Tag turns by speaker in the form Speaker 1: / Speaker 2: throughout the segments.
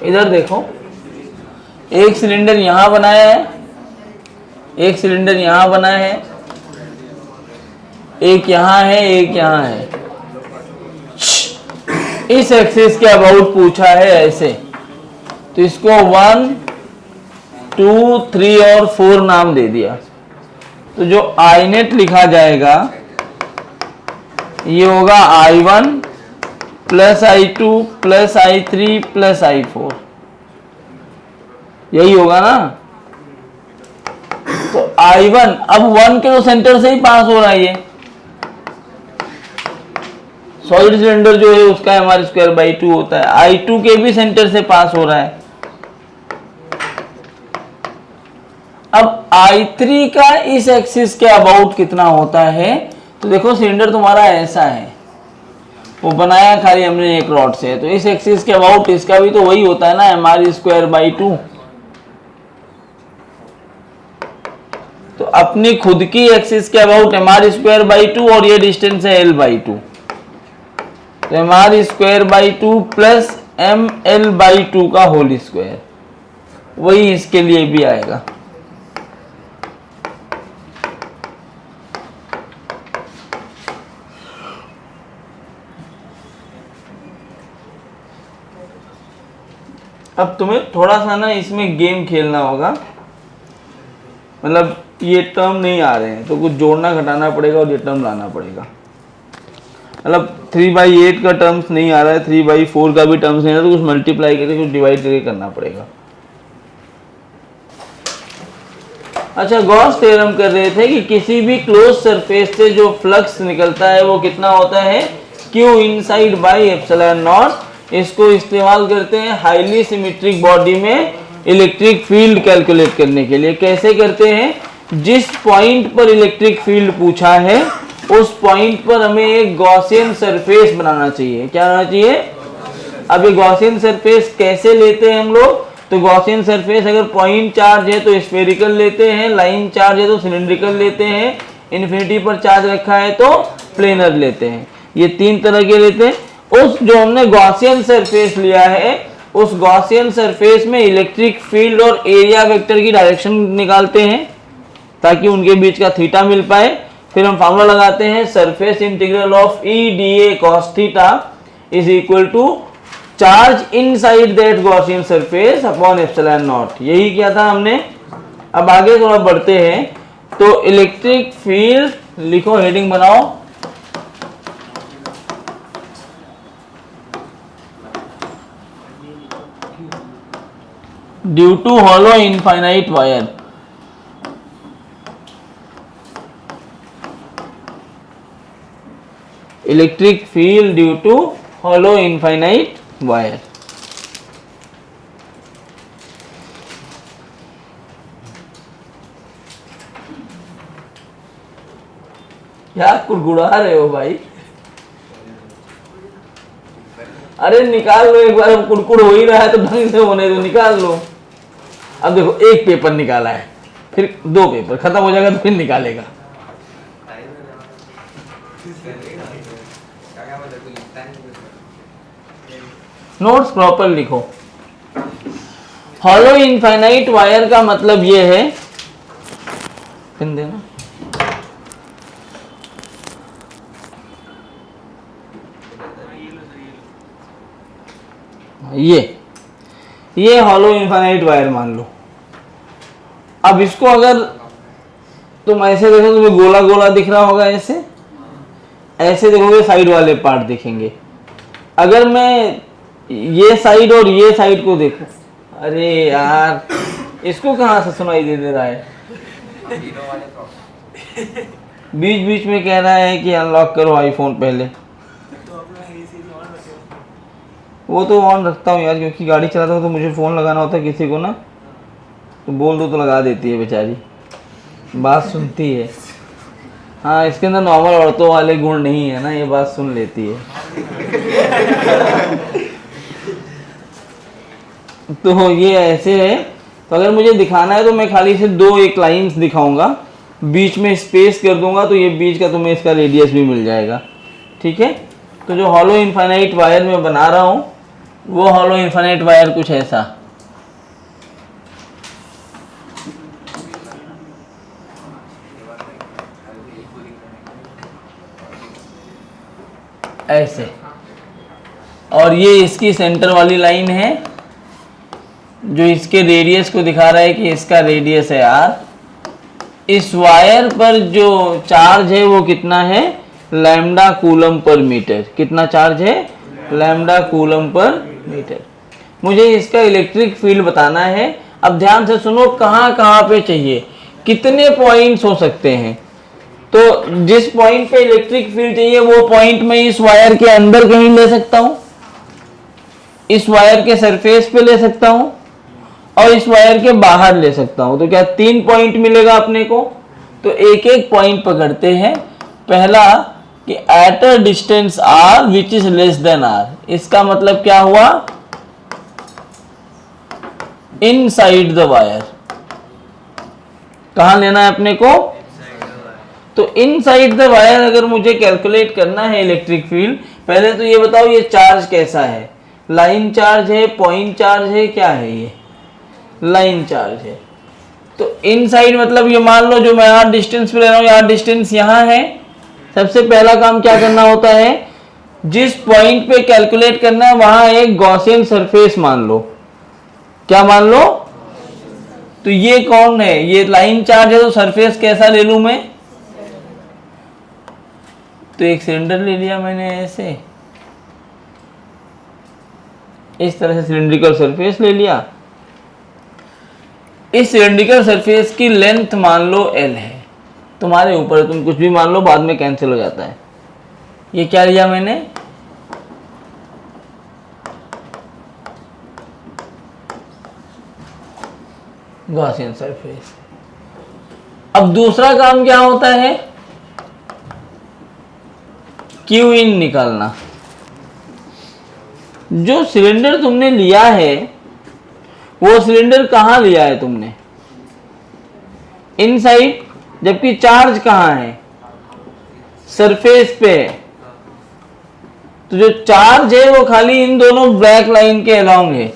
Speaker 1: इधर देखो, एक सिलेंडर यहां बनाया है, एक सिलेंडर यहां बनाया है, एक यहां है, एक यहां है। इस एक्सिस के अबाउट पूछा है ऐसे, तो इसको 1, 2, 3 और 4 नाम दे दिया। तो जो आई नेट लिखा जाएगा ये होगा I1 plus I2 plus I3 plus I4, यही होगा ना। तो I1 अब 1 के तो सेंटर से ही पास हो रहा है, ये सॉलिड सिलेंडर जो है उसका mr²/2 होता है। I2 के भी सेंटर से पास हो रहा है। अब I3 का इस एक्सिस के अबाउट कितना होता है, तो देखो सिलेंडर तुम्हारा ऐसा है, वो बनाया खाली हमने एक रॉड से, तो इस एक्सिस के अबाउट इसका भी तो वही होता है ना, mr²/2। तो अपनी खुद की एक्सिस के अबाउट mr²/2 और ये डिस्टेंस है l/2, तो mr²/2 प्लस ml/2 का होल स्क्वायर, वही इसके लिए भी आएगा। अब तुम्हें थोड़ा सा ना इसमें गेम खेलना होगा, मतलब ये टर्म नहीं आ रहे हैं तो कुछ जोड़ना घटाना पड़ेगा और ये टर्म लाना पड़ेगा। मतलब 3/8 का टर्म्स नहीं आ रहा है, 3/4 का भी टर्म्स नहीं आ रहा, तो कुछ मल्टीप्लाई करके कुछ डिवाइड करके करना पड़ेगा। अच्छा, गॉस थ्योरम कर रहे थे कि किसी भी क्लोज सरफेस से जो फ्लक्स निकलता है वो कितना होता है, Q inside by epsilon not. इसको इस्तेमाल करते हैं हाईली सिमेट्रिक बॉडी में इलेक्ट्रिक फील्ड कैलकुलेट करने के लिए। कैसे करते हैं, जिस पॉइंट पर इलेक्ट्रिक फील्ड पूछा है उस पॉइंट पर हमें एक गॉसियन सरफेस बनाना चाहिए। क्या बनाना चाहिए? अब ये गॉसियन सरफेस कैसे लेते हैं हम लोग, तो गॉसियन सरफेस अगर पॉइंट चार्ज है तो स्फेरिकल लेते हैं, लाइन चार्ज है तो सिलिंड्रिकल लेते हैं, इन्फिनिटी पर चार्ज रखा है तो प्लेनर लेते हैं। ये 3 तरह के लेते हैं। उस जो हमने गॉसियन सरफेस लिया है उस गॉसियन सरफेस में इलेक्ट्रिक फील्ड और एरिया वेक्टर की डायरेक्शन निकालते हैं ताकि उनके बीच का थीटा मिल पाए। फिर हम फार्मूला लगाते हैं, surface integral of E dA cos theta is equal to charge inside that Gaussian surface upon epsilon naught. यही किया था हमने। अब आगे थोड़ा बढ़ते हैं, तो इलेक्ट्रिक फील्ड लिखो, हेडिंग बनाओ, due to hollow infinite wire. Electric field due to hollow infinite wire. क्या कुड़कुड़ा रहे हो भाई? अरे निकाल लो एक बार, अब कुड़कुड़ हो ही रहा है तो ढंग से होने दो, निकाल लो। अब देखो, एक पेपर निकाला है, फिर 2 पेपर खत्म हो जाएगा तो फिर निकालेगा। नोट्स प्रॉपर लिखो। हॉलो इनफाइनाइट वायर का मतलब ये है, पिन देना, ये हॉलो इनफाइनाइट वायर मान लो। अब इसको अगर तुम ऐसे देखो तो गोला गोला दिख रहा होगा, ऐसे देखोगे साइड वाले पार्ट दिखेंगे। अगर मैं ये साइड और ये साइड को देखूं, अरे यार इसको कहां से सुनाई दे रहा है? बीच बीच में कह रहा है कि अनलॉक करो आईफोन पहले। वो तो ऑन रखता हूँ यार, क्योंकि गाड़ी चलाता हूँ तो मुझे फ़ोन लगाना होता है किसी को ना, तो बोल दो तो लगा देती है बेचारी, बात सुनती है। हाँ, इसके अंदर नॉर्मल औरतों वाले गुण नहीं है ना, ये बात सुन लेती है। तो ये ऐसे है। तो अगर मुझे दिखाना है तो मैं खाली से 2 एक लाइंस दिखाऊंगा, बीच में स्पेस कर दूंगा, तो ये बीच का तुम्हें इसका रेडियस भी मिल जाएगा। ठीक है, तो जो हॉलो इनफाइनाइट वायर में बना रहा हूँ वो हॉलो इन्फिनिट वायर कुछ ऐसा। ऐसे, और ये इसकी सेंटर वाली लाइन है जो इसके रेडियस को दिखा रहा है कि इसका रेडियस है r। इस वायर पर जो चार्ज है वो कितना है, लैम्डा कूलम पर मीटर। कितना चार्ज है, लैम्डा कूलम पर मीटर। मुझे इसका इलेक्ट्रिक फील्ड बताना है। अब ध्यान से सुनो, कहाँ कहाँ पे चाहिए, कितने पॉइंट्स हो सकते हैं। तो जिस पॉइंट पे इलेक्ट्रिक फील्ड चाहिए वो पॉइंट मैं इस वायर के अंदर कहीं ले सकता हूं, इस वायर के सरफेस पे ले सकता हूं, और इस वायर के बाहर ले सकता हूं। तो क्या 3 पॉइंट मिलेगा अपने को। तो एक एक पॉइंट पकड़ते हैं। पहला कि at a distance r which is less than r, इसका मतलब क्या हुआ, इनसाइड द वायर। कहां लेना है अपने को, तो इनसाइड द वायर अगर मुझे कैलकुलेट करना है इलेक्ट्रिक फील्ड, पहले तो ये बताओ ये चार्ज कैसा है, लाइन चार्ज है, पॉइंट चार्ज है, क्या है, ये लाइन चार्ज है। तो इनसाइड मतलब ये मान लो जो मैं r डिस्टेंस पे ले रहा हूँ, r डिस्टेंस यहाँ है। सबसे पहला काम क्या करना होता है, जिस पॉइंट पे कैलकुलेट करना है वहां एक गॉसियन सरफेस मान लो। क्या मान लो, तो ये कौन है, ये लाइन चार्ज है, तो सरफेस कैसा ले लूं मैं, तो एक सिलेंडर ले लिया मैंने ऐसे, इस तरह से सिलिंड्रिकल सरफेस ले लिया। इस सिलिंड्रिकल सरफेस की लेंथ मान लो l है, तुम्हारे ऊपर, तुम कुछ भी मान लो, बाद में कैंसिल हो जाता है। ये क्या लिया मैंने, गॉसियन सरफेस। अब दूसरा काम क्या होता है, क्यू इन निकालना। जो सिलेंडर तुमने लिया है वो सिलेंडर कहां लिया है तुमने, इनसाइड, जबकि चार्ज कहां है, सरफेस पे है। तो जो चार्ज है वो खाली इन दोनों ब्लैक लाइन के अलोंग है,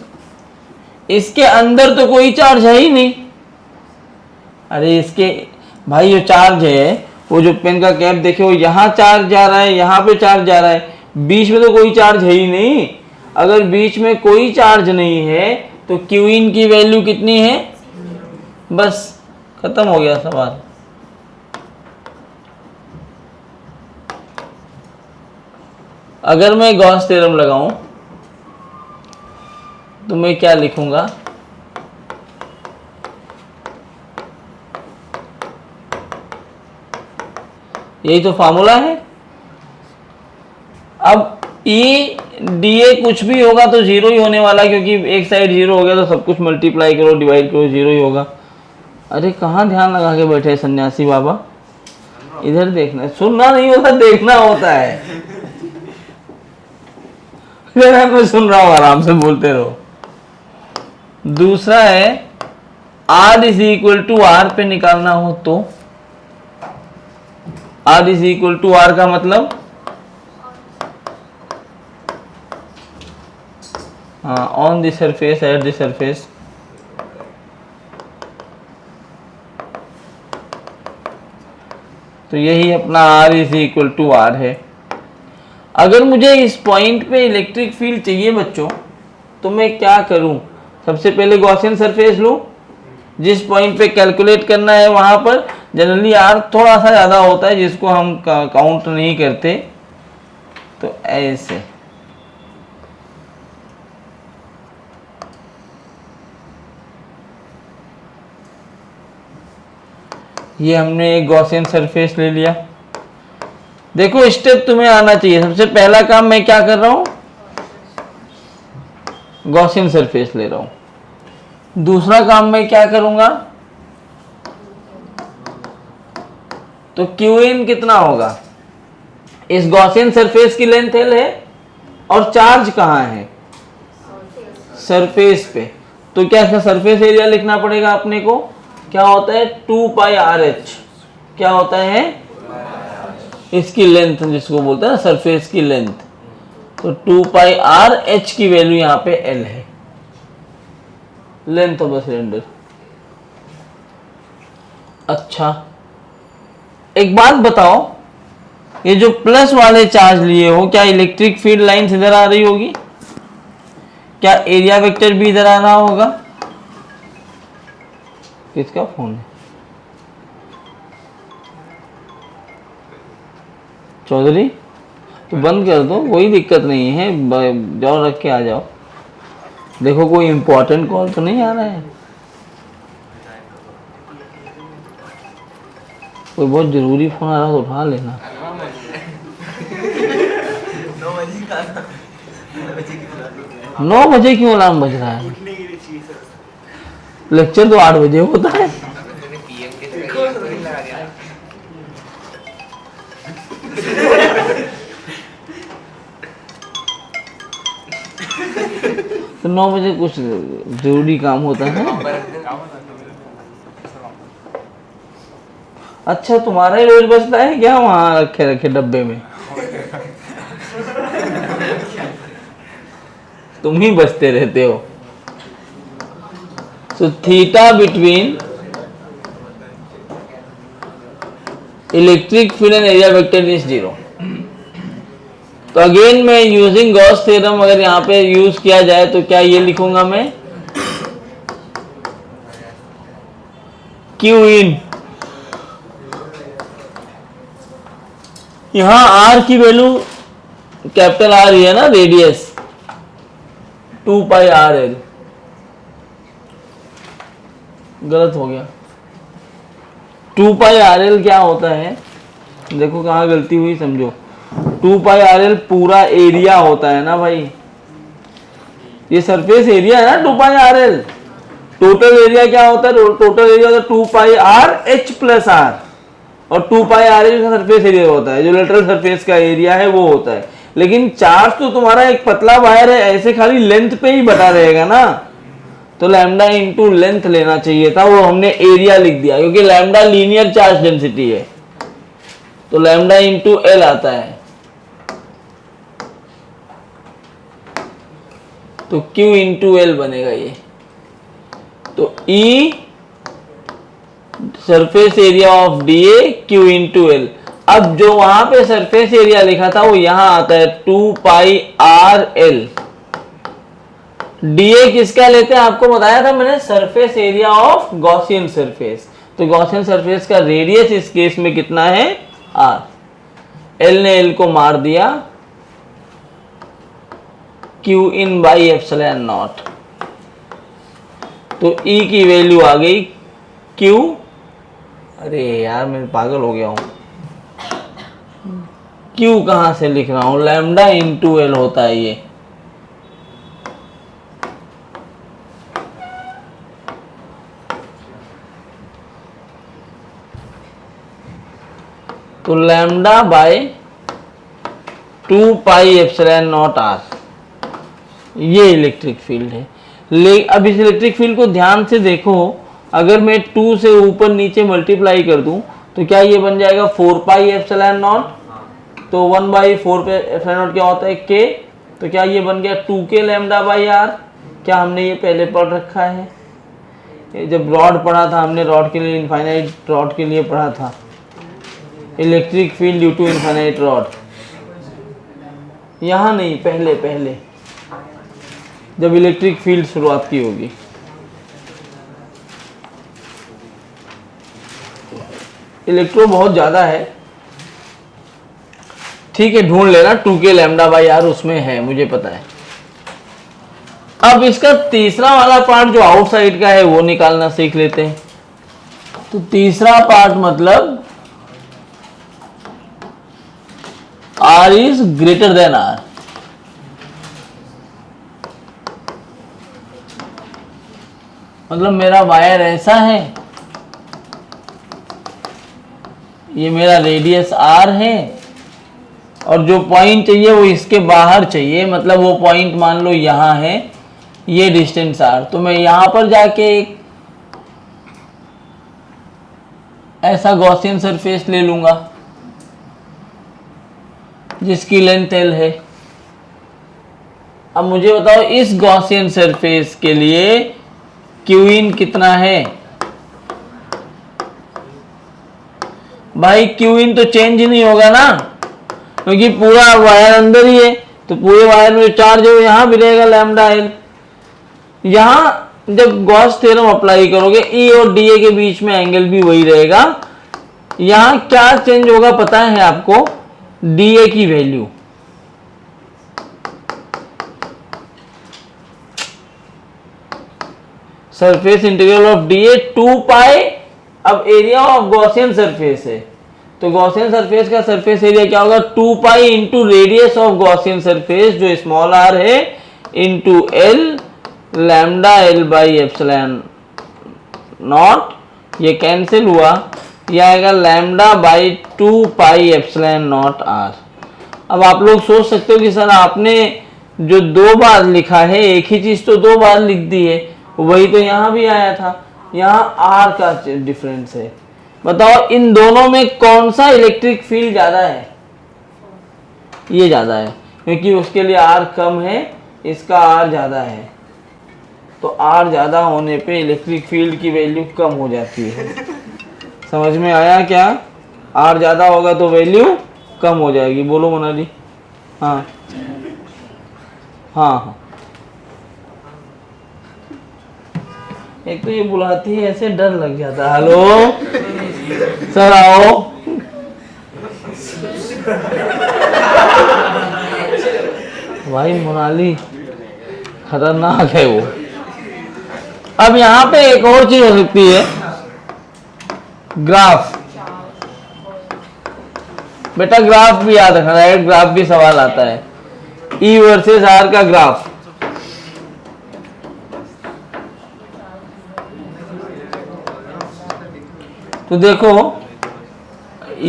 Speaker 1: इसके अंदर तो कोई चार्ज है ही नहीं। अरे इसके भाई जो चार्ज है, वो जो पेन का कैप देखे, वो यहां चार्ज जा रहा है, यहां पे चार्ज जा रहा है, बीच में तो कोई चार्ज है ही नहीं। अगर बीच में कोई चार्ज नहीं है तो क्यू इन की वैल्यू कितनी है, बस खत्म हो गया सवाल। अगर मैं गॉस थ्योरम लगाऊं तो मैं क्या लिखूंगा, यही तो फॉर्मूला है। अब ई डी ए कुछ भी होगा तो जीरो ही होने वाला, क्योंकि एक साइड जीरो हो गया तो सब कुछ मल्टीप्लाई करो, डिवाइड करो, जीरो ही होगा। अरे कहाँ ध्यान लगा के बैठे सन्यासी बाबा, इधर देखना, सुनना नहीं होता, देखना होता है। मैं सुन रहा हूं, आराम से बोलते रहो। दूसरा है R is equal to R पे निकालना हो तो, R is equal to R का मतलब, हाँ, on the surface, at the surface. तो यही अपना R is equal to R है। अगर मुझे इस पॉइंट पे इलेक्ट्रिक फील्ड चाहिए बच्चों, तो मैं क्या करूं, सबसे पहले गॉसियन सरफेस लूं, जिस पॉइंट पे कैलकुलेट करना है वहां पर जनरली R थोड़ा सा ज़्यादा होता है, जिसको हम काउंट नहीं करते। तो ऐसे ये हमने एक गॉसियन सरफेस ले लिया। देखो स्टेप तुम्हें आना चाहिए। सबसे पहला काम मैं क्या कर रहा हूं, गॉसियन सरफेस ले रहा हूं। दूसरा काम मैं क्या करूंगा, तो क्यू इन कितना होगा, इस गॉसियन सरफेस की लेंथ l है और चार्ज कहां है, सरफेस पे। तो क्या इसका सरफेस एरिया लिखना पड़ेगा अपने को, क्या होता है 2 पाई RH, क्या होता है इसकी लेंथ, जिसको बोलते हैं ना सरफेस की लेंथ। तो 2 पाई आर, एच की वैल्यू यहाँ पे एल है, लेंथ ऑफ द सिलेंडर। अच्छा एक बात बताओ, ये जो प्लस वाले चार्ज लिए हो, क्या इलेक्ट्रिक फील्ड लाइंस इधर आ रही होगी? क्या एरिया वेक्टर भी इधर आ रहा होगा? किसका फोन है? चौधरी, तो बंद कर दो, कोई दिक्कत नहीं है, जाओ रख के आ जाओ। देखो कोई इंपॉर्टेंट कॉल तो नहीं आ रहा है, कोई बहुत जरूरी फोन आ रहा है तो उठा लेना। 9 बजे क्यों अलार्म बज रहा है? लेक्चर तो 8 बजे होता है। तो 9 बजे कुछ जरूरी काम होता है। अच्छा तुम्हारा ही रोज बचता है क्या वहां रखे रखे डब्बे में? तुम ही बचते रहते हो। So theta between electric field and area vector is 0। तो अगेन मैं यूजिंग गॉस थ्योरम अगर यहाँ पे यूज किया जाए तो क्या ये लिखूंगा मैं, क्यू इन, यहां आर की वैल्यू कैपिटल आर ही है ना, रेडियस 2 पाई आर एल, गलत हो गया। 2 पाई आर एल क्या होता है, देखो कहाँ गलती हुई समझो। 2 पाई आर एल पूरा एरिया होता है ना भाई, ये सरफेस एरिया है ना 2 pi R L. Total area क्या होता है, टोटल एरिया होता है 2 pi R H plus are, और 2 pi R H surface area होता है, जो लेटरल सरफेस का एरिया है वो होता है। लेकिन चार्ज तो तुम्हारा एक पतला वायर है, ऐसे खाली लेंथ पे ही बटा रहेगा ना, तो लैम्डा इंटू लेंथ लेना चाहिए था, वो हमने एरिया लिख दिया क्योंकि लैम्डा लीनियर चार्ज डेंसिटी है, तो लैम्डा इंटू एल आता है। तो Q इंटू एल बनेगा ये। तो E surface area of DA Q into L. अब जो वहां पे सरफेस एरिया लिखा था वो यहां आता है 2 पाई आर एल। DA किसका लेते हैं आपको बताया था मैंने, surface area of Gaussian surface. तो गॉसियन सरफेस का रेडियस इस केस में कितना है, R। L ने L को मार दिया, Q in by epsilon not. तो E की वैल्यू आ गई Q, अरे यार मैं पागल हो गया हूं, Q कहां से लिख रहा हूं, लैम्डा इंटू एल होता है ये। तो lambda by 2 pi epsilon naught R, ये इलेक्ट्रिक फील्ड है। अब इस इलेक्ट्रिक फील्ड को ध्यान से देखो, अगर मैं 2 से ऊपर नीचे मल्टीप्लाई कर दूं तो क्या ये बन जाएगा 4 पाई एप्सिलॉन नॉट। तो 1/4 पे एप्सिलॉन नॉट क्या होता है, के। तो क्या ये बन गया 2k लैम्डा बाई आर। क्या हमने ये पहले पढ़ रखा है, जब रॉड पढ़ा था हमने, रॉड के लिए, इनफाइनाइट रॉड के लिए पढ़ा था, electric field due to infinite rod. यहां नहीं, पहले पहले जब इलेक्ट्रिक फील्ड शुरुआत की होगी। इलेक्ट्रो बहुत ज्यादा है, ठीक है, ढूंढ लेना 2k लैम्डा बाई आर उसमें है, मुझे पता है। अब इसका तीसरा वाला पार्ट जो आउटसाइड का है वो निकालना सीख लेते हैं। तो तीसरा पार्ट मतलब R is greater then R। मतलब मेरा वायर ऐसा है, ये मेरा रेडियस R है, और जो पॉइंट चाहिए वो इसके बाहर चाहिए, मतलब वो पॉइंट मान लो यहां है, ये डिस्टेंस R। तो मैं यहां पर जाके एक ऐसा गॉसियन सरफेस ले लूंगा जिसकी लेंथ L है, अब मुझे बताओ इस गॉसियन सरफेस के लिए क्यू इन कितना है? भाई क्यू इन तो चेंज ही नहीं होगा ना, क्योंकि पूरा वायर अंदर ही है, तो पूरे वायर में चार्ज है वो यहाँ भी रहेगा लैम्डा एल। यहां जब गॉस थ्योरम अप्लाई करोगे ई और डी ए के बीच में एंगल भी वही रहेगा। यहां क्या चेंज होगा पता है आपको? डी ए की value. Surface integral of D A 2 pi. अब एरिया ऑफ गॉसियन सरफेस है, तो गॉसियन सरफेस का सरफेस एरिया क्या होगा? 2 pi into radius of Gaussian surface जो स्मॉल आर है into L lambda L by epsilon naught. ये कैंसिल हुआ, ये आएगा lambda by 2 pi epsilon naught R. अब आप लोग सोच सकते हो कि सर आपने जो 2 बार लिखा है, एक ही चीज तो 2 बार लिख दी है, वही तो यहां भी आया था। यहाँ आर का डिफरेंस है। बताओ इन दोनों में कौन सा इलेक्ट्रिक फील्ड ज्यादा है? ये ज्यादा है, क्योंकि उसके लिए आर कम है, इसका आर ज्यादा है। तो आर ज्यादा होने पे इलेक्ट्रिक फील्ड की वैल्यू कम हो जाती है। समझ में आया क्या? आर ज्यादा होगा तो वैल्यू कम हो जाएगी। बोलो मोनाली। हाँ हाँ हाँ। एक तो ये बुलाती है ऐसे, डर लग जाता है। हेलो सर आओ। भाई मोनाली खतरनाक है वो। अब यहाँ पे एक और चीज हो सकती है, ग्राफ। बेटा ग्राफ भी याद रखना है, ग्राफ भी सवाल आता है। ई वर्सेस आर का ग्राफ। तो देखो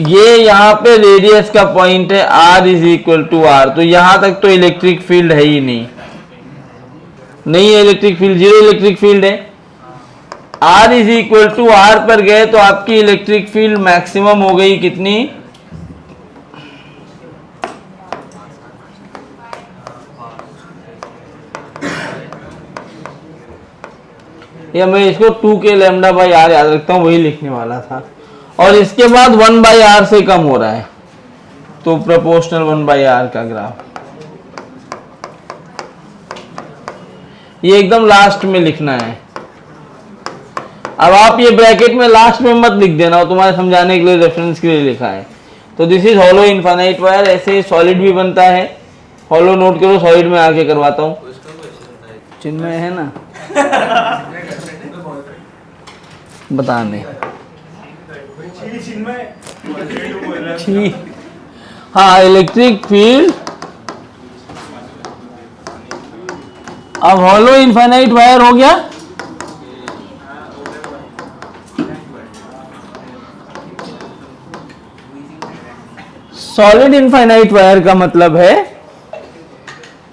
Speaker 1: ये यहाँ पे रेडियस का पॉइंट है, r is equal to R. तो यहां तक तो इलेक्ट्रिक फील्ड है ही नहीं, नहीं है electric field, zero electric field है। r is equal to R पर गए तो आपकी इलेक्ट्रिक फील्ड मैक्सिमम हो गई कितनी? या मैं इसको 2k लैम्डा बाई आर याद रखता हूं, वही लिखने वाला था। और इसके बाद 1 बाई आर से कम हो रहा है, तो प्रोपोर्शनल 1 बाई आर का ग्राफ। ये एकदम लास्ट में लिखना है। अब आप ये ब्रैकेट में लास्ट में मत लिख देना, वो तुम्हारे समझाने के लिए, रेफरेंस के लिए लिखा है। तो this is hollow infinite wire. ऐसे सॉलिड भी बनता है। हॉलो नोट करो, सॉलिड में आके करवाता हूँ। चिन्मय है ना बताने। हाँ इलेक्ट्रिक फील्ड। अब हॉलो इनफाइनाइट वायर हो गया। सॉलिड इनफाइनाइट वायर का मतलब है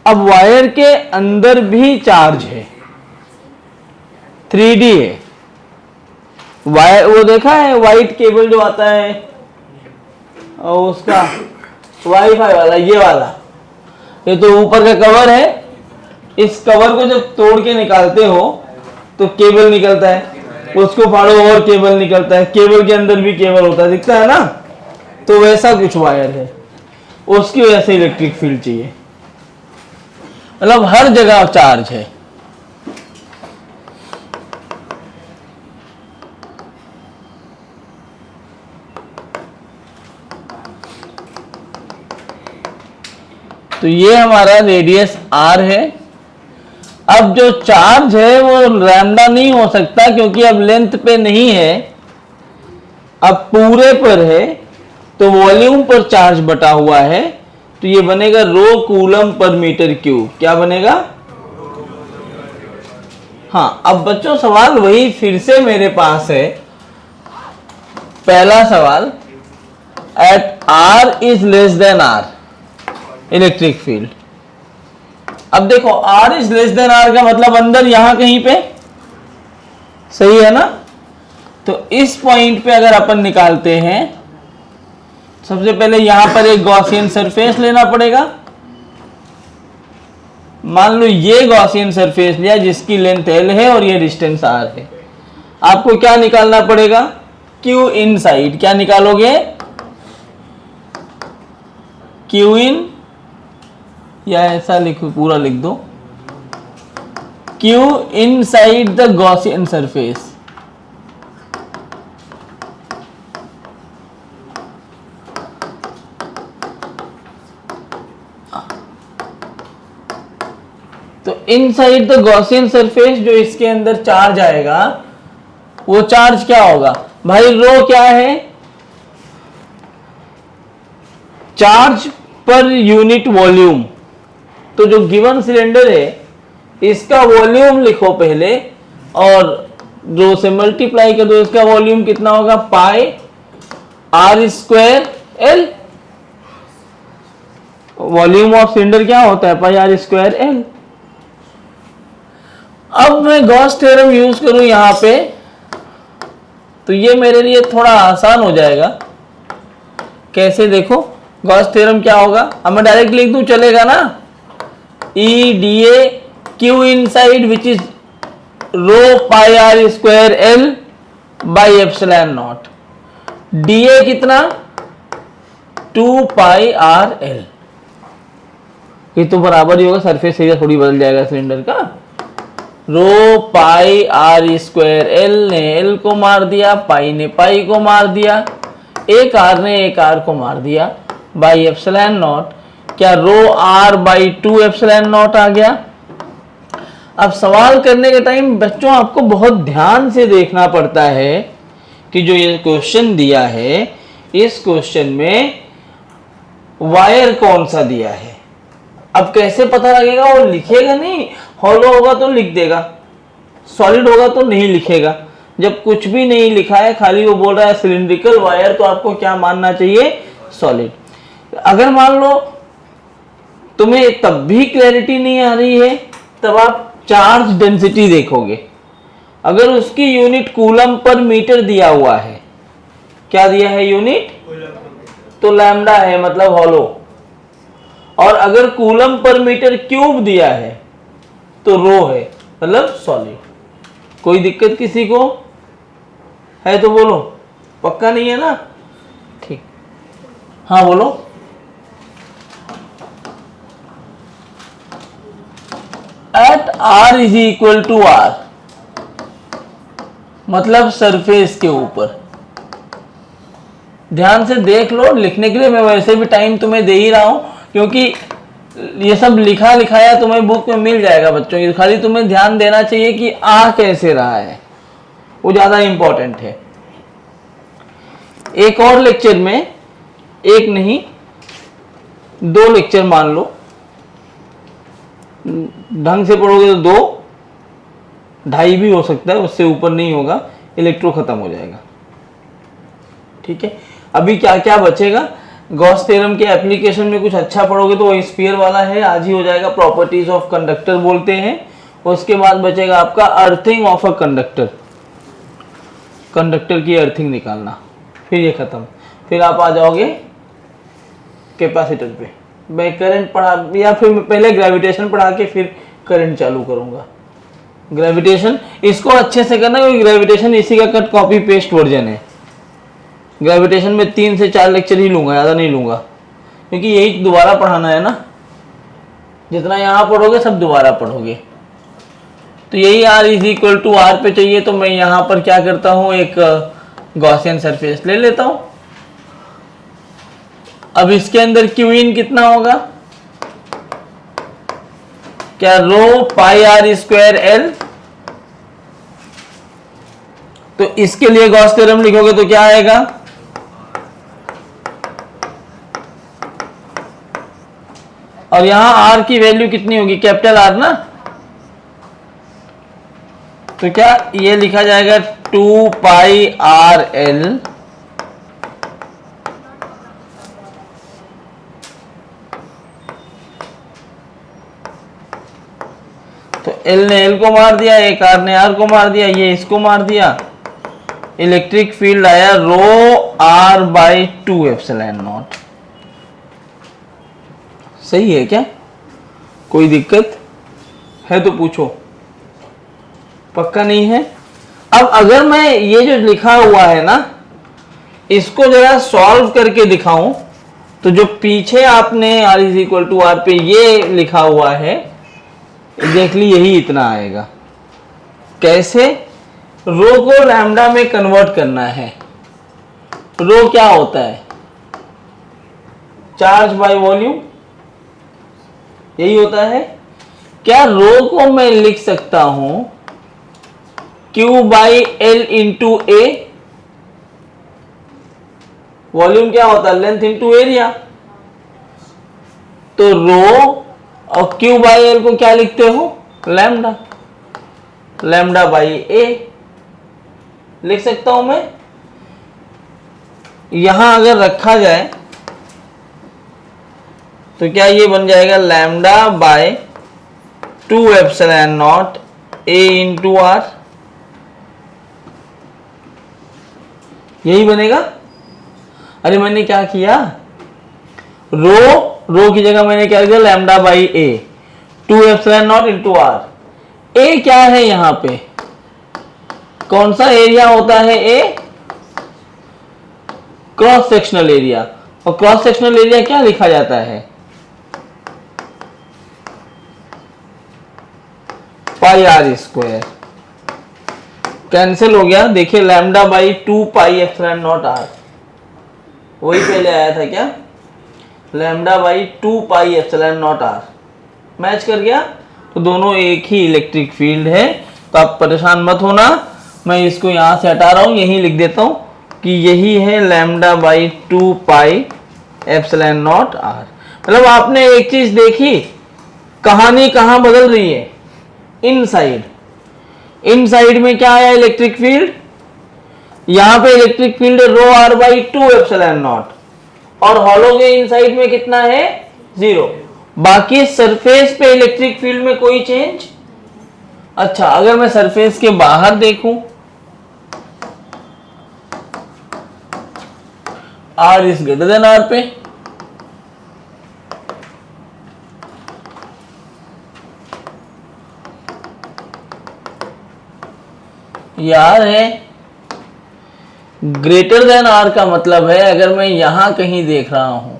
Speaker 1: अब वायर के अंदर भी चार्ज है, 3D है। वायर वो देखा है वाइट केबल जो आता है और उसका वाईफाई वाला, ये वाला, ये तो ऊपर का कवर है। इस कवर को जब तोड़ के निकालते हो तो केबल निकलता है, उसको फाड़ो और केबल निकलता है, केबल के अंदर भी केबल होता है, दिखता है ना। तो वैसा कुछ वायर है, उसकी वजह से इलेक्ट्रिक फील्ड चाहिए। मतलब हर जगह चार्ज है। तो ये हमारा रेडियस r है। अब जो चार्ज है वो लैम्डा नहीं हो सकता, क्योंकि अब लेंथ पे नहीं है, अब पूरे पर है, तो वॉल्यूम पर चार्ज बटा हुआ है। तो ये बनेगा रो कूलम पर मीटर क्यूब। क्या बनेगा? हाँ अब बच्चों सवाल वही फिर से मेरे पास है। पहला सवाल, at r is less than r electric field. अब देखो r is less than r का मतलब अंदर यहां कहीं पे, सही है ना। तो इस पॉइंट पे अगर अपन निकालते हैं, सबसे पहले यहां पर एक गॉसियन सरफेस लेना पड़ेगा। मान लो ये गॉसियन सरफेस लिया जिसकी लेंथ L है और ये डिस्टेंस R है, आपको क्या निकालना पड़ेगा, Q इनसाइड। क्या निकालोगे, Q इन, या ऐसा लिखो, पूरा लिख दो, Q inside the Gaussian surface. तो इनसाइड द गॉसियन सरफेस जो इसके अंदर चार्ज आएगा वो चार्ज क्या होगा भाई, रो क्या है, चार्ज पर यूनिट वॉल्यूम। तो जो गिवन सिलेंडर है इसका वॉल्यूम लिखो पहले और रो से मल्टीप्लाई कर दो, इसका वॉल्यूम कितना होगा, pi R square L. Volume of cylinder क्या होता है, पाई आर स्क्वायर एल। अब मैं गॉस थ्योरम यूज करूं यहां पे तो ये मेरे लिए थोड़ा आसान हो जाएगा। कैसे, देखो गॉस थ्योरम क्या होगा, अब मैं डायरेक्ट लिख दूं चलेगा ना, E D A Q inside which is rho pi R square L by epsilon naught. D A कितना, 2 पाई आर एल। ये तो बराबर ही होगा, सरफेस एरिया थोड़ी बदल जाएगा सिलेंडर का। रो पाई आर स्क्वायर, एल ने एल को मार दिया, पाई ने पाई को मार दिया, एक आर ने एक आर को मार दिया, बाई एप्सिलॉन नॉट। क्या रो आर बाई 2 एप्सिलॉन नॉट आ गया। अब सवाल करने के टाइम बच्चों आपको बहुत ध्यान से देखना पड़ता है कि जो ये क्वेश्चन दिया है इस क्वेश्चन में वायर कौन सा दिया है। अब कैसे पता लगेगा, वो लिखेगा नहीं, हॉलो होगा तो लिख देगा, सॉलिड होगा तो नहीं लिखेगा। जब कुछ भी नहीं लिखा है, खाली वो बोल रहा है सिलिंड्रिकल वायर, तो आपको क्या मानना चाहिए, सॉलिड। अगर मान लो तुम्हें तब भी क्लैरिटी नहीं आ रही है, तब आप चार्ज डेंसिटी देखोगे। अगर उसकी यूनिट कूलम पर मीटर दिया हुआ है, क्या दिया है यूनिट, तो लैम्डा है मतलब हॉलो। और अगर कूलम पर मीटर क्यूब दिया है तो रो है मतलब सॉलिड। कोई दिक्कत किसी को है तो बोलो, पक्का नहीं है ना, ठीक, हाँ बोलो। At R is equal to R मतलब सरफेस के ऊपर। ध्यान से देख लो, लिखने के लिए मैं वैसे भी टाइम तुम्हें दे ही रहा हूं क्योंकि ये सब लिखा लिखाया तुम्हें बुक में मिल जाएगा बच्चों की, खाली तुम्हें ध्यान देना चाहिए कि आ कैसे रहा है, वो ज्यादा इंपॉर्टेंट है। एक और लेक्चर में, एक नहीं 2 लेक्चर मान लो, ढंग से पढ़ोगे तो 2, 2.5 भी हो सकता है, उससे ऊपर नहीं होगा, इलेक्ट्रो खत्म हो जाएगा। ठीक है, अभी क्या क्या बचेगा, गॉस थ्योरम के एप्लीकेशन में कुछ अच्छा पढ़ोगे तो वो स्फीयर वाला है, आज ही हो जाएगा, प्रॉपर्टीज ऑफ कंडक्टर बोलते हैं। उसके बाद बचेगा आपका earthing of a conductor, conductor की अर्थिंग निकालना, फिर ये खत्म। फिर आप आ जाओगे कैपेसिटर पे। मैं करंट पढ़ा या फिर पहले ग्रेविटेशन पढ़ा के फिर करंट चालू करूंगा। ग्रेविटेशन इसको अच्छे से करना क्योंकि ग्रेविटेशन इसी का कट कॉपी पेस्ट वर्जन है। ग्रेविटेशन में 3 से 4 लेक्चर ही लूंगा, ज़्यादा नहीं लूंगा, क्योंकि यही दोबारा पढ़ाना है ना, जितना यहाँ पढ़ोगे सब दोबारा पढ़ोगे। तो यही R is equal to R पे चाहिए, तो मैं यहाँ पर क्या करता हूँ, एक गॉसियन सरफेस ले लेता हूँ। अब इसके अंदर क्यू इन कितना होगा, क्या रो पाई आर स्क्वायर एल। तो इसके लिए गॉस थ्योरम लिखोगे तो क्या आएगा, और यहां आर की वैल्यू कितनी होगी, कैपिटल आर ना, तो क्या ये लिखा जाएगा 2 पाई आर एल तो एल ने एल को मार दिया, एक आर ने आर को मार दिया, ये इसको मार दिया, इलेक्ट्रिक फील्ड आया रो आर बाई 2 एप्सिलॉन नॉट। सही है क्या, कोई दिक्कत है तो पूछो, पक्का नहीं है। अब अगर मैं ये जो लिखा हुआ है ना, इसको जरा सॉल्व करके दिखाऊं, तो जो पीछे आपने r is equal to R पे ये लिखा हुआ है, एग्जैक्टली यही इतना आएगा। कैसे? रो को लैम्डा में कन्वर्ट करना है। रो क्या होता है? चार्ज बाय वॉल्यूम, यही होता है। क्या रो को मैं लिख सकता हूं Q by L into A? Volume क्या होता है? Length into area. तो रो और Q बाई एल को क्या लिखते हो? लैम्डा। लैम्डा बाई ए लिख सकता हूं मैं। यहां अगर रखा जाए तो क्या ये बन जाएगा? Lambda by 2 epsilon naught A into R, यही बनेगा। अरे मैंने क्या किया, रो की जगह मैंने क्या किया? Lambda by A 2 epsilon nought into R. A क्या है यहां पे? कौन सा एरिया होता है ए? Cross sectional area. और क्रॉस सेक्शनल एरिया क्या लिखा जाता है? पाई आर स्क्वायर। कैंसिल हो गया। देखिए lambda by 2 pi epsilon naught R, वही पहले आया था क्या? Lambda by 2 pi epsilon naught R match कर गया। तो दोनों एक ही इलेक्ट्रिक फील्ड है, तो आप परेशान मत होना। मैं इसको यहां से हटा रहा हूं, यही लिख देता हूं कि यही है lambda by 2 pi epsilon naught R. मतलब आपने एक चीज देखी, कहानी कहां बदल रही है? इनसाइड। इनसाइड में क्या आया? Electric field. यहां पे electric field rho R by 2 epsilon naught, और हॉलो के इनसाइड में कितना है? 0। बाकी सरफेस पे इलेक्ट्रिक फील्ड में कोई चेंज। अच्छा, अगर मैं सरफेस के बाहर देखूं, R is greater than R पे, यार है ग्रेटर देन आर का मतलब है अगर मैं यहां कहीं देख रहा हूं,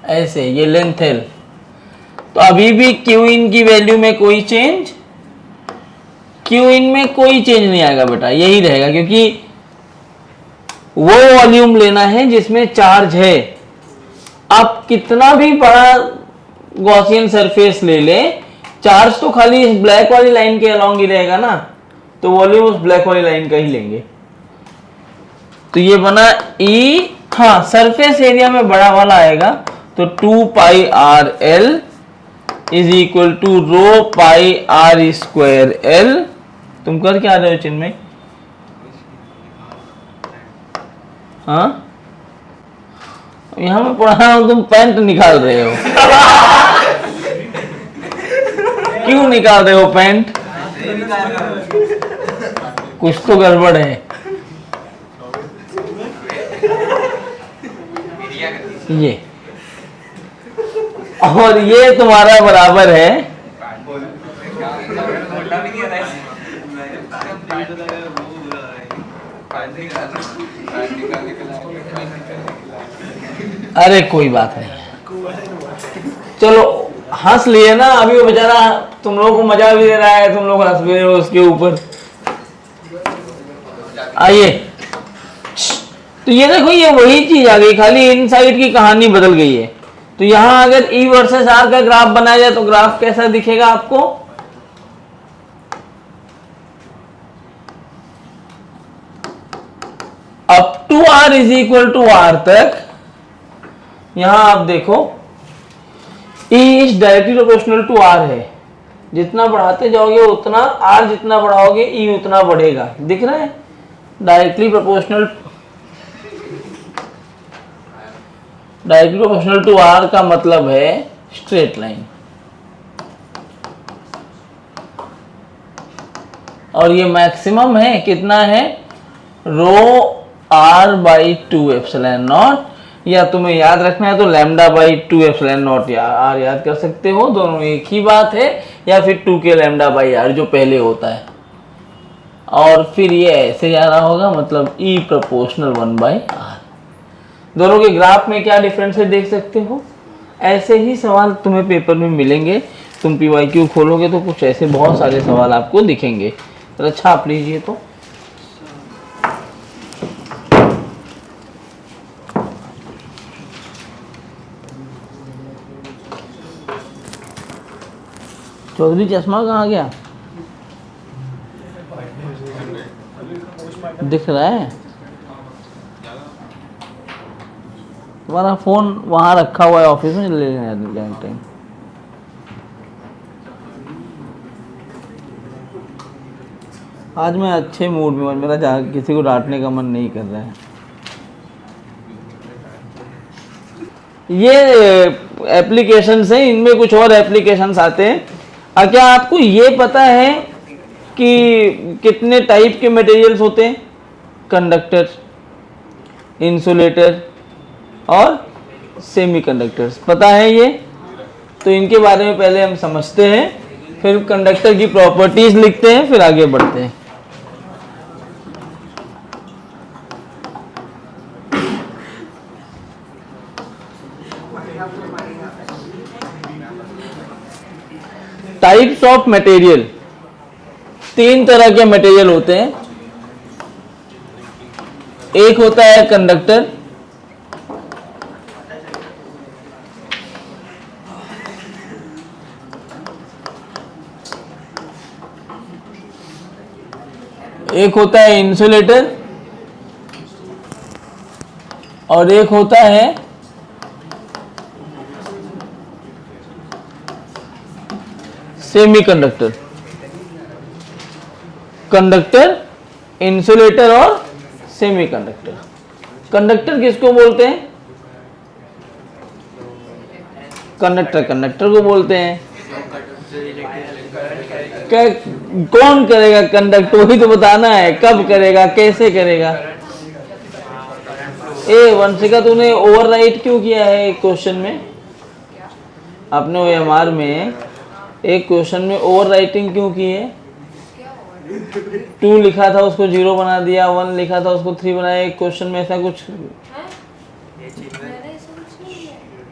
Speaker 1: ऐसे ये लेंथ है, तो अभी भी क्यू इन की वैल्यू में कोई चेंज, क्यू इन में कोई चेंज नहीं आएगा बेटा, यही रहेगा, क्योंकि वो वॉल्यूम लेना है जिसमें चार्ज है। आप कितना भी बड़ा गॉसियन सरफेस ले ले, चार्ज तो खाली इस ब्लैक वाली लाइन के अलोंग ही रहेगा ना, तो वॉल्यूम उस ब्लैक वाली लाइन का ही लेंगे। तो ये बना ई, हाँ सरफेस एरिया में बड़ा वाला आएगा, तो 2 pi R L is equal to rho pi R square L. तुम कर क्या रहे हो चिन्मय? हाँ यहां मैं पढ़ा रहा हूं, तुम पैंट निकाल रहे हो। क्यों निकाल रहे हो पैंट? कुछ तो गड़बड़ है। ये और ये तुम्हारा बराबर है अरे कोई बात नहीं, चलो हंस लिए ना। अभी वो बेचारा तुम लोगों को मजा भी दे रहा है, तुम लोग हंस भी रहे हो उसके ऊपर। आइए, तो ये देखो ये वही चीज आ गई, खाली इनसाइड की कहानी बदल गई है। तो यहां अगर E वर्सेस R का ग्राफ बनाया जाए तो ग्राफ कैसा दिखेगा आपको? Up to R is equal to R तक, यहां आप देखो E इज डायरेक्टली प्रोपोर्शनल टू R है। जितना बढ़ाते जाओगे उतना, R जितना बढ़ाओगे E उतना बढ़ेगा। दिख रहा है? डायरेक्टली प्रोपोर्शनल टू R का मतलब है स्ट्रेट लाइन, और ये मैक्सिमम है, कितना है? Rho R by 2 epsilon naught या तुम्हें याद रखना है तो lambda by 2 epsilon naught R याद कर सकते हो, दोनों एक ही बात है, या फिर 2k लैम्डा बाई आर जो पहले होता है, और फिर ये ऐसे जा रहा होगा, मतलब E प्रोपोर्शनल 1 बाई आर। दोनों के ग्राफ में क्या डिफरेंस है देख सकते हो। ऐसे ही सवाल तुम्हें पेपर में मिलेंगे, तुम PYQ खोलोगे तो कुछ ऐसे बहुत सारे सवाल आपको दिखेंगे। तो छाप लीजिए। तो चौधरी चश्मा कहाँ गया, दिख रहा है? तुम्हारा फोन वहां रखा हुआ है ऑफिस में, ले लेना टाइम। आज मैं अच्छे मूड में हूँ, मेरा किसी को डांटने का मन नहीं कर रहा है। ये एप्लीकेशंस हैं, इनमें कुछ और एप्लीकेशंस आते हैं। और क्या आपको ये पता है कि कितने टाइप के मटेरियल्स होते हैं? कंडक्टर, इंसुलेटर और सेमीकंडक्टर्स, पता है ये? तो इनके बारे में पहले हम समझते हैं, फिर कंडक्टर की प्रॉपर्टीज लिखते हैं, फिर आगे बढ़ते हैं। टाइप्स ऑफ मटेरियल, 3 तरह के मटेरियल होते हैं। एक होता है कंडक्टर, एक होता है इंसुलेटर, और एक होता है सेमीकंडक्टर। कंडक्टर, इंसुलेटर और सेमीकंडक्टर। कंडक्टर किसको बोलते हैं? कंडक्टर को बोलते हैं। कौन करेगा कंडक्ट, वही तो बताना है, कब करेगा, कैसे करेगा। वंशिका, तूने ओवरराइट क्यों किया है एक क्वेश्चन में? आपने OMR में एक क्वेश्चन में ओवर राइटिंग क्यों की है? 2 लिखा था उसको 0 बना दिया, 1 लिखा था उसको 3 बनाया। एक क्वेश्चन में ऐसा कुछ,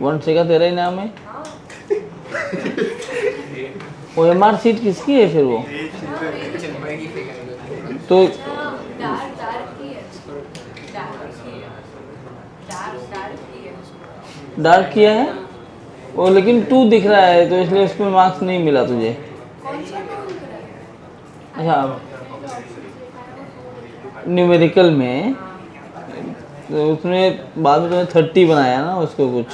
Speaker 1: वंशिका तेरा ही नाम है? OMR सीट किसकी है फिर वो? तो डार्क किया है वो, लेकिन 2 दिख रहा है तो इसलिए उसमें मार्क्स नहीं मिला तुझे। अच्छा, न्यूमेरिकल में तो उसमें बाद में तुमने 30 बनाया ना, उसको कुछ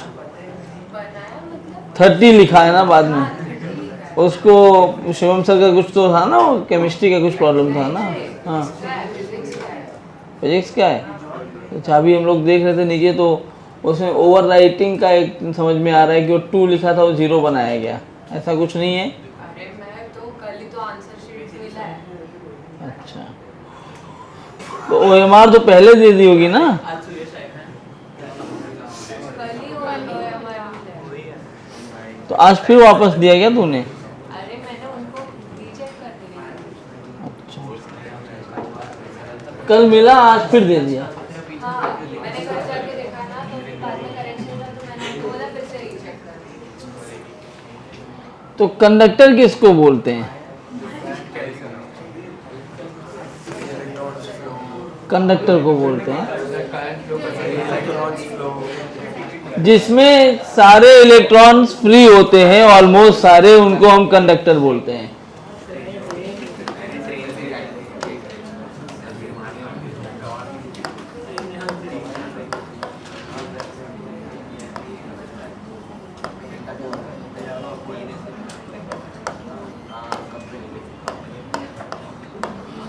Speaker 1: 30 लिखा है ना बाद में। उसको शिवम सर का कुछ तो था ना, वो केमिस्ट्री का कुछ प्रॉब्लम था ना। हाँ, फिजिक्स का है। अच्छा, अभी हम लोग देख रहे थे नीचे, तो उसमें ओवर राइटिंग का एक समझ में आ रहा है कि वो 2 लिखा था वो 0 बनाया गया, ऐसा कुछ नहीं है।
Speaker 2: अरे मैं तो कल ही तो आंसर शीट मिला है।
Speaker 1: अच्छा, तो OMR तो पहले दे दी होगी ना?
Speaker 2: कल ही OMR
Speaker 1: तो आज फिर वापस दिया क्या तूने?
Speaker 2: अरे मैंने उनको रीचेक कर दिया।
Speaker 1: अच्छा, कल मिला, आज फिर दे दिया।
Speaker 2: हाँ, मैंने घर जाके देखा ना, तो फिर बाद में करेक्शन था, तो मैंने उनको बोला फिर से रीचेक कर।
Speaker 1: तो कंडक्टर किसको बोलते हैं? कंडक्टर को बोलते हैं जिसमें सारे इलेक्ट्रॉन्स फ्री होते हैं, ऑलमोस्ट सारे, उनको हम कंडक्टर बोलते हैं।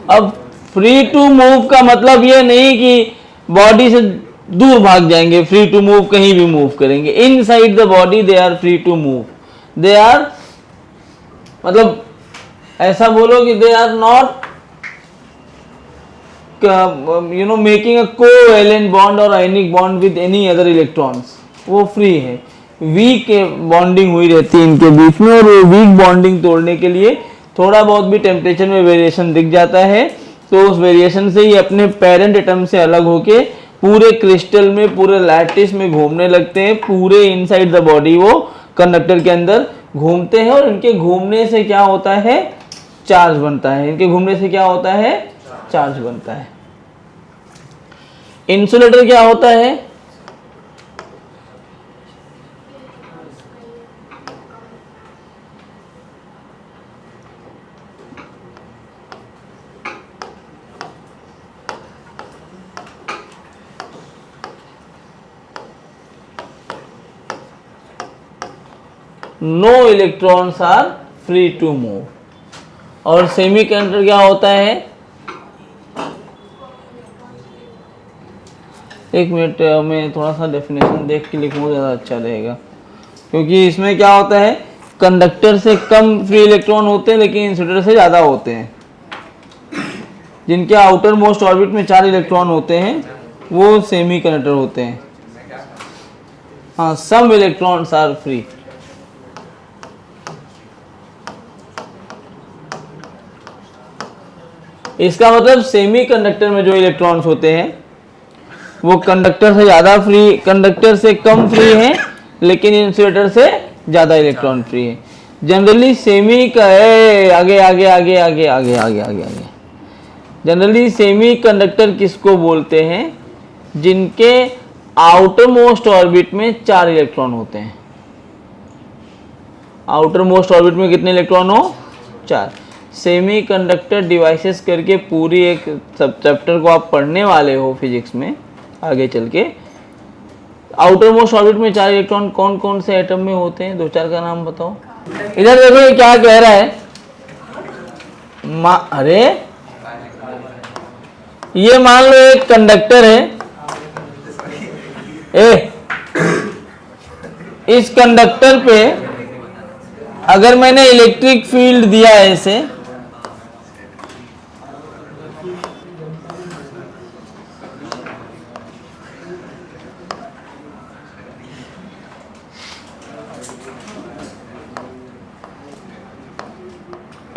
Speaker 1: अब फ्री टू मूव का मतलब ये नहीं कि बॉडी से दूर भाग जाएंगे, फ्री टू मूव कहीं भी मूव करेंगे। Inside the body they are free to move, they are, मतलब ऐसा बोलो कि they are not making a covalent bond और ionic bond with any other electrons, वो फ्री है। वीक बॉन्डिंग हुई रहती है इनके बीच में, और वीक बॉन्डिंग तोड़ने के लिए थोड़ा बहुत भी टेम्परेचर में वेरिएशन दिख जाता है तो उस वेरिएशन से ही अपने पेरेंट एटम से अलग होके पूरे क्रिस्टल में, पूरे लैटिस में घूमने लगते हैं। पूरे इनसाइड द बॉडी वो कंडक्टर के अंदर घूमते हैं, और इनके घूमने से क्या होता है, चार्ज बनता है। इनके घूमने से क्या होता है, चार्ज बनता है। इंसुलेटर क्या होता है, no electrons are free to move. और सेमीकंडक्टर क्या होता है, एक मिनट में थोड़ा सा डेफिनेशन देख के लिखूँ ज़्यादा अच्छा रहेगा, क्योंकि इसमें क्या होता है, कंडक्टर से कम फ्री इलेक्ट्रॉन होते हैं लेकिन इंसुलेटर से ज़्यादा होते हैं। जिनके आउटर मोस्ट ऑर्बिट में 4 इलेक्ट्रॉन होते हैं वो सेमीकंडक्टर होते हैं। हाँ, सम इलेक्ट्रॉन्स आर फ्री। इसका मतलब सेमीकंडक्टर में जो इलेक्ट्रॉन्स होते हैं वो कंडक्टर से ज़्यादा फ्री, कंडक्टर से कम फ्री है, लेकिन इंसुलेटर से ज़्यादा इलेक्ट्रॉन फ्री है। जनरली सेमी का आगे आगे आगे आगे आगे आगे आगे आगे जनरली सेमीकंडक्टर किसको बोलते हैं, जिनके आउटर मोस्ट ऑर्बिट में 4 इलेक्ट्रॉन होते हैं। आउटर मोस्ट ऑर्बिट में कितने इलेक्ट्रॉन हो, 4। सेमीकंडक्टर डिवाइसेस करके पूरी एक सब चैप्टर को आप पढ़ने वाले हो फिजिक्स में आगे चल के। आउटर मोस्ट ऑर्बिट में 4 इलेक्ट्रॉन कौन कौन से एटम में होते हैं, 2-4 का नाम बताओ। इधर देखो ये क्या कह रहा है, अरे ये मान लो एक कंडक्टर है, इस कंडक्टर पे अगर मैंने इलेक्ट्रिक फील्ड दिया है ऐसे,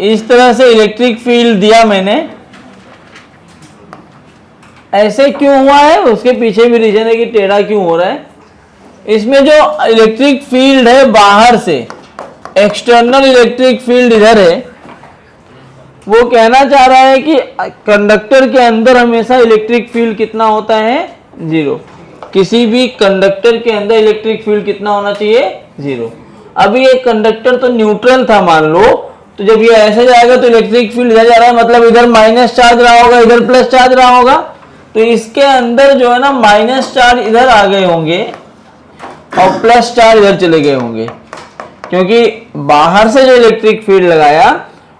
Speaker 1: इस तरह से इलेक्ट्रिक फील्ड दिया मैंने, ऐसे क्यों हुआ है उसके पीछे भी रीजन है कि टेढ़ा क्यों हो रहा है। इसमें जो इलेक्ट्रिक फील्ड है बाहर से, एक्सटर्नल इलेक्ट्रिक फील्ड इधर है, वो कहना चाह रहा है कि कंडक्टर के अंदर हमेशा इलेक्ट्रिक फील्ड कितना होता है, 0। किसी भी कंडक्टर के अंदर इलेक्ट्रिक फील्ड कितना होना चाहिए, 0। अभी ये कंडक्टर तो न्यूट्रल था मान लो, तो जब ये ऐसे जाएगा तो इलेक्ट्रिक फील्ड इधर जा रहा है, मतलब इधर माइनस चार्ज रहा होगा, इधर प्लस चार्ज रहा होगा, तो इसके अंदर जो है ना माइनस चार्ज इधर आ गए होंगे और प्लस चार्ज इधर चले गए होंगे, क्योंकि बाहर से जो इलेक्ट्रिक फील्ड लगाया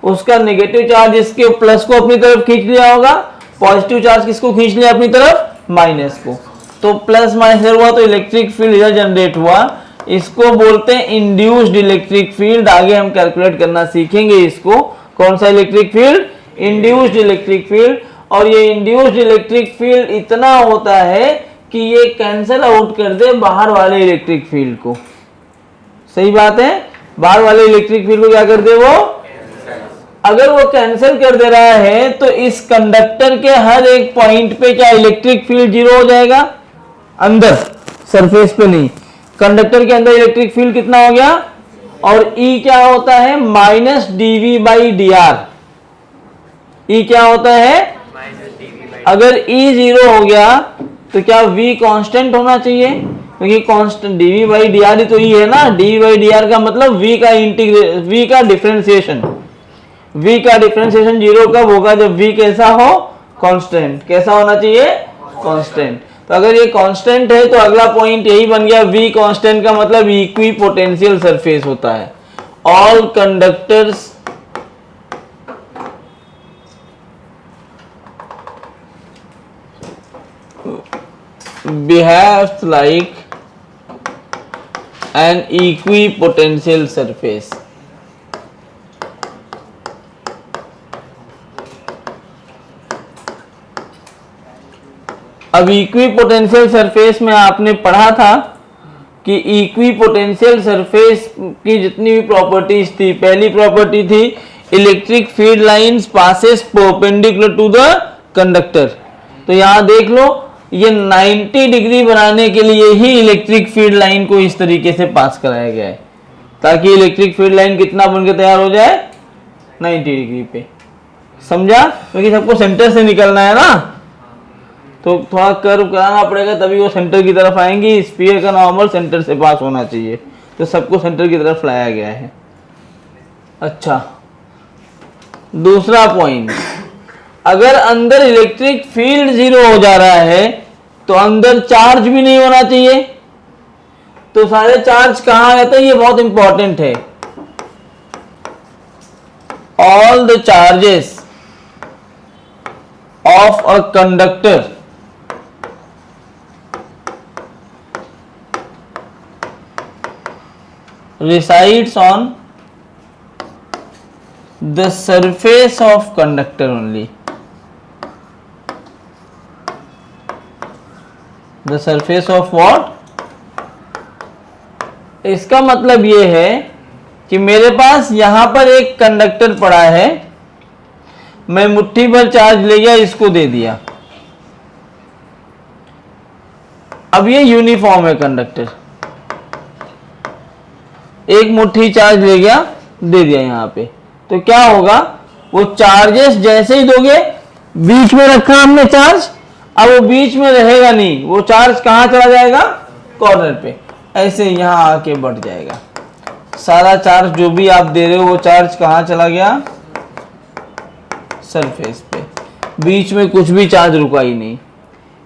Speaker 1: उसका नेगेटिव चार्ज इसके प्लस को अपनी तरफ खींच लिया होगा, पॉजिटिव चार्ज किसको खींच लिया अपनी तरफ, माइनस को। तो प्लस माइनस हुआ तो इलेक्ट्रिक फील्ड इधर जनरेट हुआ, इसको बोलते हैं इंड्यूस्ड इलेक्ट्रिक फील्ड। आगे हम कैलकुलेट करना सीखेंगे इसको, कौन सा electric field, induced electric field. और ये इंड्यूस्ड इलेक्ट्रिक फील्ड इतना होता है कि ये कैंसिल आउट कर दे बाहर वाले इलेक्ट्रिक फील्ड को। सही बात है, बाहर वाले इलेक्ट्रिक फील्ड को क्या कर दे, वो अगर वो कैंसिल कर दे रहा है तो इस कंडक्टर के हर एक पॉइंट पे क्या इलेक्ट्रिक फील्ड 0 हो जाएगा, अंदर सरफेस पे नहीं, कंडक्टर के अंदर इलेक्ट्रिक फील्ड कितना हो गया, और E क्या होता है, माइनस dV/dr। E क्या होता है, अगर E 0 हो गया तो क्या V कांस्टेंट होना चाहिए, क्योंकि कांस्टेंट dV/dr ही तो E है ना। dV/dr का मतलब V का डिफरेंशिएशन, V का डिफरेंशिएशन 0 कब होगा, जब V कैसा हो, कांस्टेंट। कैसा होना चाहिए, कांस्टेंट। तो अगर ये कांस्टेंट है तो अगला पॉइंट यही बन गया, V कांस्टेंट का मतलब इक्वी पोटेंशियल सरफेस होता है। All conductors behaves like an equipotential surface। अब इक्विपोटेंशियल सरफेस में आपने पढ़ा था कि इक्विपोटेंशियल सरफेस की जितनी भी प्रॉपर्टीज थी, पहली प्रॉपर्टी थी electric field lines passes perpendicular to the conductor. तो यहां देख लो, ये 90 डिग्री बनाने के लिए ही इलेक्ट्रिक फील्ड लाइन को इस तरीके से पास कराया गया है, ताकि इलेक्ट्रिक फील्ड लाइन कितना बनकर तैयार हो जाए, 90 डिग्री पे। समझा? क्योंकि सबको सेंटर से निकलना है ना, तो थोड़ा कर्व कराना पड़ेगा, तभी वो सेंटर की तरफ आएंगी। स्फीयर का नॉर्मल सेंटर से पास होना चाहिए, तो सबको सेंटर की तरफ लाया गया है। अच्छा, दूसरा पॉइंट, अगर अंदर इलेक्ट्रिक फील्ड 0 हो जा रहा है तो अंदर चार्ज भी नहीं होना चाहिए। तो सारे चार्ज कहां रहते हैं, ये बहुत इंपॉर्टेंट है। All the charges of a conductor resides on the surface of conductor only. The surface of what? इसका मतलब ये है कि मेरे पास यहां पर एक कंडक्टर पड़ा है, मैं मुट्ठी भर चार्ज ले गया, इसको दे दिया। अब ये यूनिफॉर्म है कंडक्टर, एक मुट्ठी चार्ज ले गया, दे दिया यहां पे, तो क्या होगा, वो चार्जेस जैसे ही दोगे, बीच में रखा हमने चार्ज, अब वो बीच में रहेगा नहीं, वो चार्ज कहां चला जाएगा, कॉर्नर पे, ऐसे यहां आके बढ़ जाएगा। सारा चार्ज जो भी आप दे रहे हो वो चार्ज कहां चला गया, सरफेस पे, बीच में कुछ भी चार्ज रुका ही नहीं।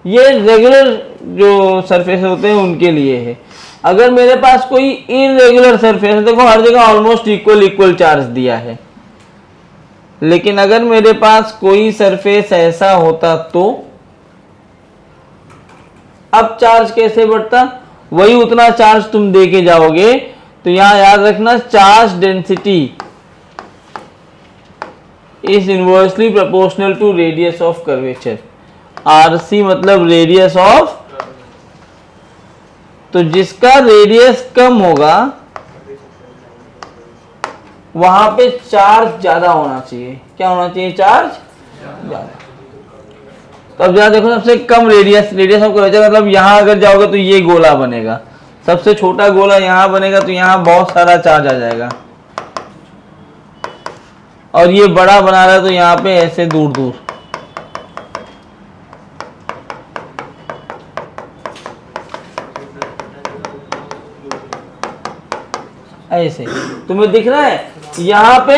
Speaker 1: ये रेगुलर जो सरफेस होते हैं उनके लिए है। अगर मेरे पास कोई इरेगुलर सरफेस है, देखो हर जगह ऑलमोस्ट इक्वल चार्ज दिया है, लेकिन अगर मेरे पास कोई सरफेस ऐसा होता तो अब चार्ज कैसे बढ़ता, वही उतना चार्ज तुम दे के जाओगे। तो यहां याद रखना, charge density is inversely proportional to radius of curvature. RC मतलब रेडियस ऑफ, तो जिसका रेडियस कम होगा वहां पे चार्ज ज्यादा होना चाहिए। क्या होना चाहिए, चार्ज ज्यादा। तो अब जरा देखो, सबसे कम रेडियस ऑफ कर्वेचर मतलब यहां अगर जाओगे तो ये गोला बनेगा, सबसे छोटा गोला यहां बनेगा, तो यहां बहुत सारा चार्ज आ जाएगा। और ये बड़ा बना रहा है तो यहां पे ऐसे दूर दूर, ऐसे तुम्हें दिख रहा है, यहाँ पे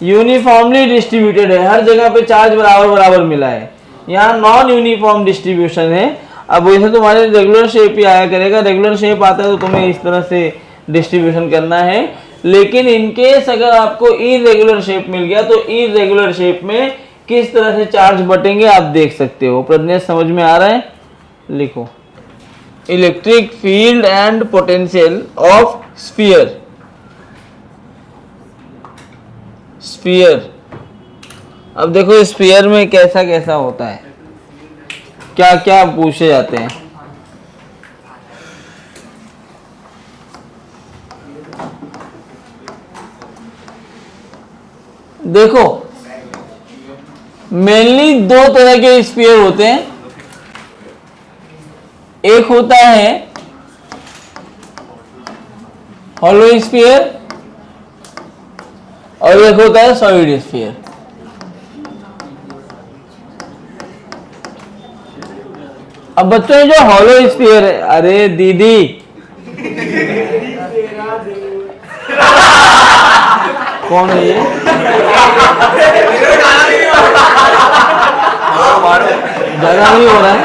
Speaker 1: यूनिफॉर्मली डिस्ट्रीब्यूटेड है, हर जगह पे चार्ज बराबर मिला है। यहाँ नॉन यूनिफॉर्म डिस्ट्रीब्यूशन है। अब वैसे तुम्हारे रेगुलर शेप ही आया करेगा, रेगुलर शेप आता है तो तुम्हें इस तरह से डिस्ट्रीब्यूशन करना है। लेकिन इनकेस अगर आपको इरेगुलर शेप मिल गया तो इरेगुलर शेप में किस तरह से चार्ज बटेंगे आप देख सकते हो। प्रज्ञा समझ में आ रहा है, लिखो, electric field and potential of sphere. Sphere, अब देखो स्फीयर में कैसा कैसा होता है, क्या क्या पूछे जाते हैं। देखो मेनली दो तरह के स्फीयर होते हैं, एक होता है हॉलो स्फीयर और एक होता है सॉलिड स्फीयर। अब बच्चों जो हॉलो स्फीयर है, अरे दीदी कौन है ये, ज्यादा नहीं हो रहा है,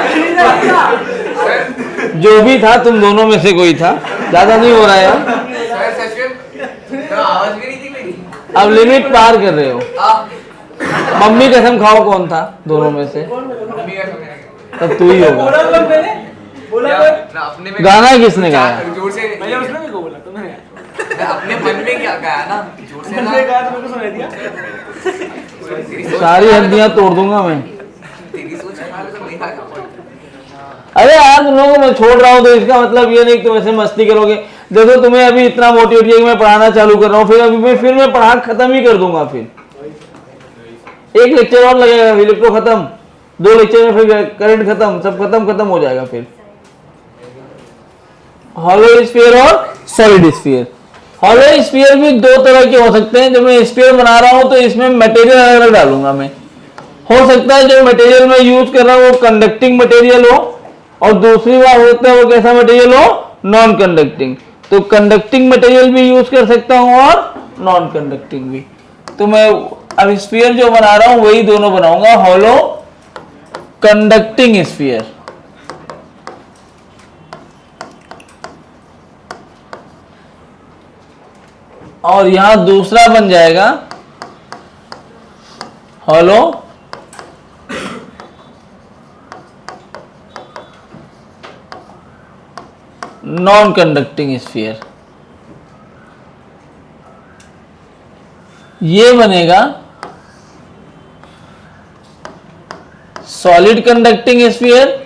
Speaker 1: जो भी था तुम दोनों में से कोई था, ज्यादा नहीं हो रहा है यार, अब लिमिट पार कर रहे हो। मम्मी कसम खाओ कौन था दोनों में से, तब तू ही होगा। गाना किसने गाया,
Speaker 3: अपने मन में क्या गाया ना, जोर से ना,
Speaker 1: सारी हड्डियां तोड़ दूंगा मैं।
Speaker 3: तेरी सोच है तो नहीं था।
Speaker 1: अरे यार तुम लोगों को मैं छोड़ रहा हूँ तो इसका मतलब ये नहीं कि तुम ऐसे मस्ती करोगे। देखो तुम्हें अभी इतना मोटिवेट किया कि मैं पढ़ाना चालू कर रहा हूँ, फिर मैं पढ़ा खत्म ही कर दूंगा। फिर एक लेक्चर और लगेगा, फिर इलेक्ट्रो खत्म, 2 लेक्चर में फिर करंट खत्म, सब खत्म हो जाएगा। फिर हॉलो स्फीयर और सॉलिड स्फीयर। हॉलो स्फीयर भी 2 तरह के हो सकते हैं। जब मैं स्फीयर बना रहा हूं तो इसमें मटेरियल अलग अलग डालूंगा मैं। हो सकता है जो मटेरियल मैं यूज कर रहा हूं वो कंडक्टिंग मटेरियल हो, और दूसरी बात हो सकता है वो कैसा मटेरियल हो, नॉन कंडक्टिंग। तो कंडक्टिंग मटेरियल भी यूज कर सकता हूं और नॉन कंडक्टिंग भी। तो मैं अब स्फीयर जो बना रहा हूं वही दोनों बनाऊंगा, हॉलो कंडक्टिंग स्फीयर। और यहां दूसरा बन जाएगा हॉलो नॉन कंडक्टिंग स्फीयर। ये बनेगा सॉलिड कंडक्टिंग स्फीयर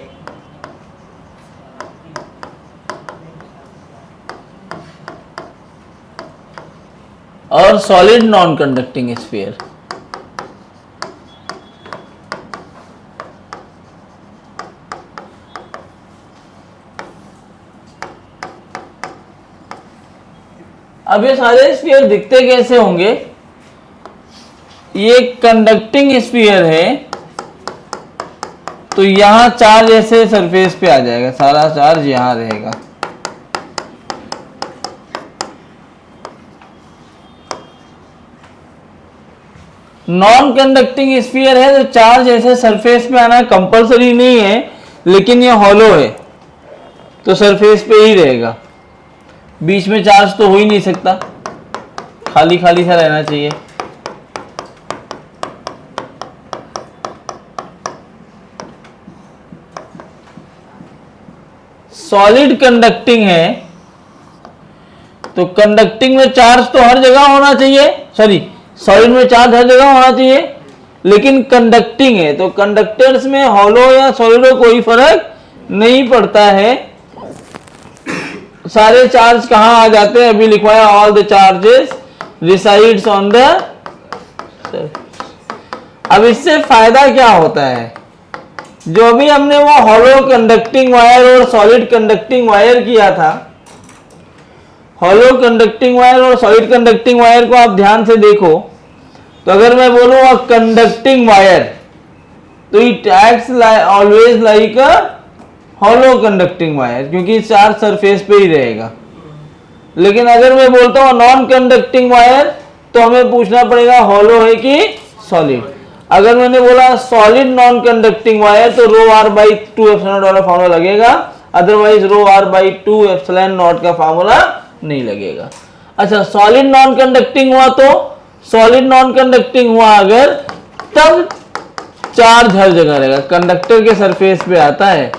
Speaker 1: और सॉलिड नॉन कंडक्टिंग स्फीयर। अब ये सारे स्फीयर दिखते कैसे होंगे? ये कंडक्टिंग स्फीयर है तो यहां चार्ज ऐसे सरफेस पे आ जाएगा, सारा चार्ज यहां रहेगा। नॉन कंडक्टिंग स्फीयर है तो चार्ज ऐसे सरफेस पे आना कंपलसरी नहीं है, लेकिन ये हॉलो है तो सरफेस पे ही रहेगा। बीच में चार्ज तो हो ही नहीं सकता, खाली खाली सा रहना चाहिए। सॉलिड कंडक्टिंग है तो कंडक्टिंग में चार्ज तो हर जगह होना चाहिए, सॉरी सॉलिड में चार्ज हर जगह होना चाहिए, लेकिन कंडक्टिंग है तो कंडक्टर्स में हॉलो या सॉलिड कोई फर्क नहीं पड़ता है। सारे चार्ज कहां आ जाते हैं? अभी लिखवाया all the charges resides on the. अब इससे फायदा क्या होता है? जो भी हमने वो हॉलो कंडक्टिंग वायर और सॉलिड कंडक्टिंग वायर किया था, हॉलो कंडक्टिंग वायर और सॉलिड कंडक्टिंग वायर को आप ध्यान से देखो तो अगर मैं बोलूं अ कंडक्टिंग वायर तो it acts always like a hollow conducting wire, क्योंकि चार्ज सरफेस पे ही रहेगा। लेकिन अगर मैं बोलता हूं नॉन कंडक्टिंग वायर तो हमें पूछना पड़ेगा हॉलो है कि सॉलिड। अगर मैंने बोला सॉलिड नॉन कंडक्टिंग वायर तो रो आर बाई 2 एप्सिलॉन वाला फॉर्मूला लगेगा, otherwise rho R by 2 epsilon naught का फॉर्मूला नहीं लगेगा। अच्छा, सॉलिड नॉन कंडक्टिंग हुआ तो सॉलिड नॉन कंडक्टिंग हुआ अगर, तब चार्ज हर जगह रहेगा। कंडक्टर के सरफेस पे आता है,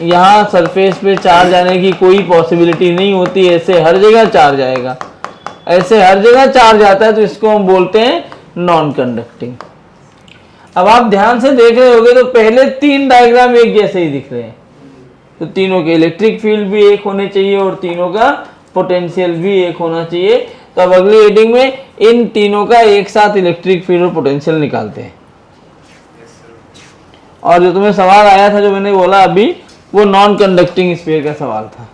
Speaker 1: यहां सरफेस पे चार्ज आने की कोई पॉसिबिलिटी नहीं होती, ऐसे हर जगह चार्ज आएगा। ऐसे हर जगह चार्ज आता है तो इसको हम बोलते हैं नॉन कंडक्टिंग। अब आप ध्यान से देख रहे होंगे तो पहले 3 डायग्राम एक जैसे ही दिख रहे हैं, तो तीनों के इलेक्ट्रिक फील्ड भी एक होने चाहिए और तीनों का पोटेंशियल भी एक होना चाहिए। तो अब अगली रीडिंग में इन तीनों का एक साथ इलेक्ट्रिक फील्ड और पोटेंशियल निकालते हैं। और जो तुम्हें सवाल आया था जो मैंने बोला अभी, वो नॉन कंडक्टिंग स्फीयर का सवाल था।